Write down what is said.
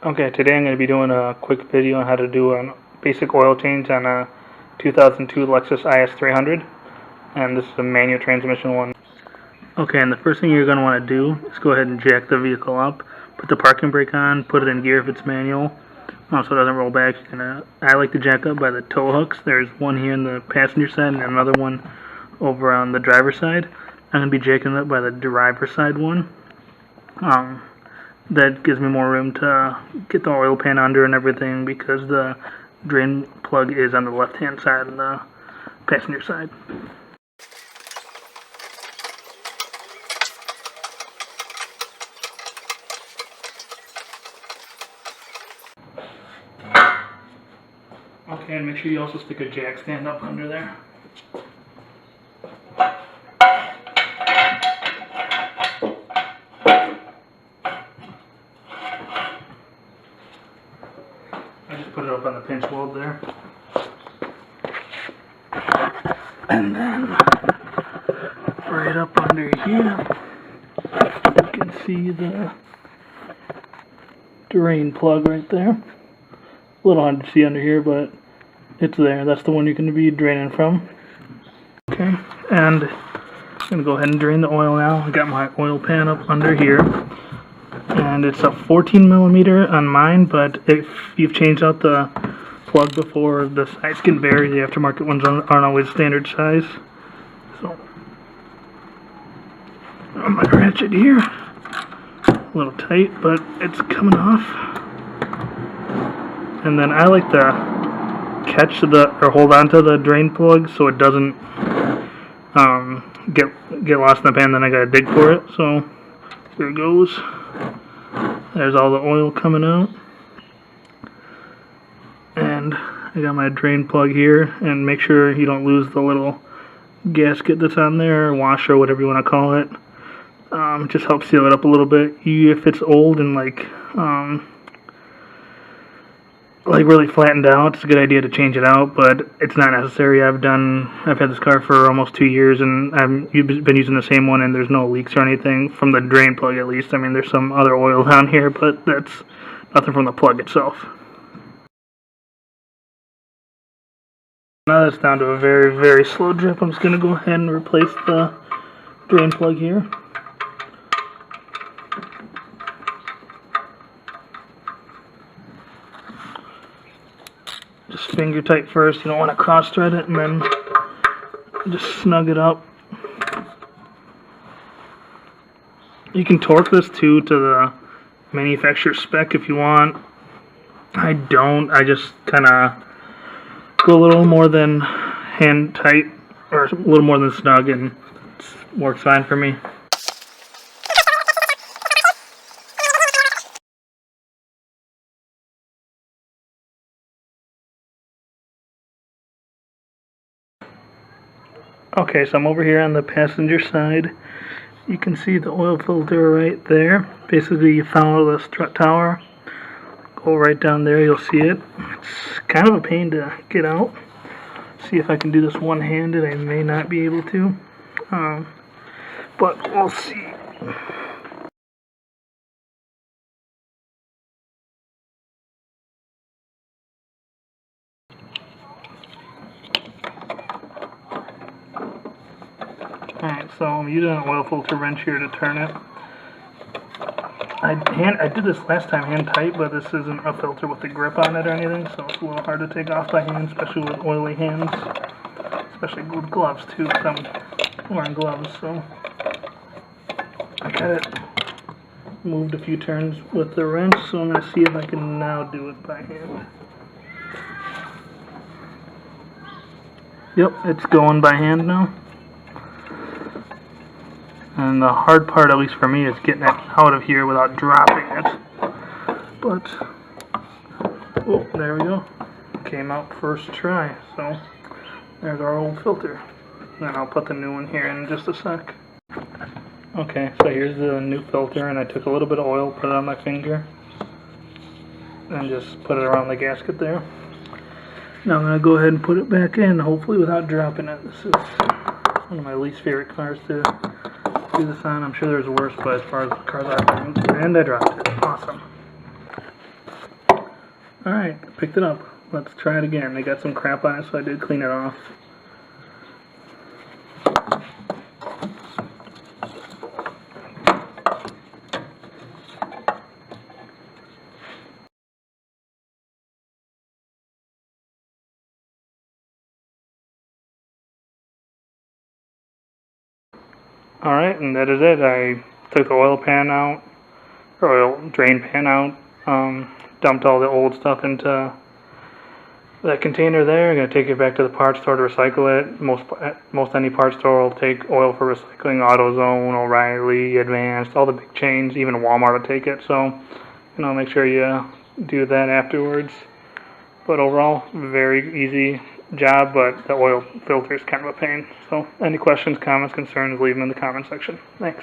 Okay, today I'm going to be doing a quick video on how to do a basic oil change on a 2002 Lexus IS300, and this is a manual transmission one. Okay, and the first thing you're going to want to do is go ahead and jack the vehicle up, put the parking brake on, put it in gear if it's manual, so it doesn't roll back. I like to jack up by the tow hooks. There's one here on the passenger side and another one over on the driver's side. I'm going to be jacking up by the driver's side one. That gives me more room to get the oil pan under and everything, because the drain plug is on the left hand side and the passenger side. Okay, and make sure you also stick a jack stand up under there. I just put it up on the pinch weld there. And then right up under here, you can see the drain plug right there. A little hard to see under here, but it's there. That's the one you're going to be draining from. Okay, and I'm going to go ahead and drain the oil now. I got my oil pan up under here. And it's a 14 millimeter on mine, but if you've changed out the plug before, the size can vary. The aftermarket ones aren't always standard size. So I'm going to ratchet here. A little tight, but it's coming off. And then I like to catch or hold on to the drain plug so it doesn't get lost in the pan. Then I gotta dig for it. So there it goes. There's all the oil coming out. And I got my drain plug here, and make sure you don't lose the little gasket that's on there, or washer, whatever you want to call it. It just helps seal it up a little bit. If it's old and like really flattened out, it's a good idea to change it out, but it's not necessary. I've had this car for almost 2 years, and I've been using the same one, and there's no leaks or anything from the drain plug, at least. I mean, there's some other oil down here, but that's nothing from the plug itself. Now that's down to a very, very slow drip. I'm just going to go ahead and replace the drain plug here. Just finger tight first. You don't want to cross thread it, and then just snug it up. You can torque this too to the manufacturer spec if you want. I don't. I just kind of go a little more than hand tight, or a little more than snug, and it works fine for me. Okay, so I'm over here on the passenger side. You can see the oil filter right there. Basically, you follow the strut tower, go right down there, you'll see it. It's kind of a pain to get out. See if I can do this one-handed. I may not be able to, but we'll see. Alright, so I'm using an oil filter wrench here to turn it. I did this last time hand tight, but this isn't a filter with a grip on it or anything, so it's a little hard to take off by hand, especially with oily hands. Especially with gloves too, because I'm wearing gloves, so I got it moved a few turns with the wrench, so I'm going to see if I can now do it by hand. Yep, it's going by hand now. And the hard part, at least for me, is getting it out of here without dropping it. But, oh, there we go. Came out first try. So, there's our old filter. Then I'll put the new one here in just a sec. Okay, so here's the new filter, and I took a little bit of oil, put it on my finger, and just put it around the gasket there. Now I'm going to go ahead and put it back in, hopefully without dropping it. This is one of my least favorite cars to do this on. I'm sure there's worse, but as far as the cars I've been, and I dropped it. Awesome. Alright, picked it up. Let's try it again. They got some crap on it, so I did clean it off. Alright, and that is it. I took the oil pan out, or oil drain pan out, dumped all the old stuff into that container there. I'm going to take it back to the parts store to recycle it. Most any parts store will take oil for recycling. AutoZone, O'Reilly, Advanced, all the big chains, even Walmart will take it. So, make sure you do that afterwards. But overall, very easy job, but the oil filter is kind of a pain. So any questions, comments, concerns, leave them in the comment section. Thanks.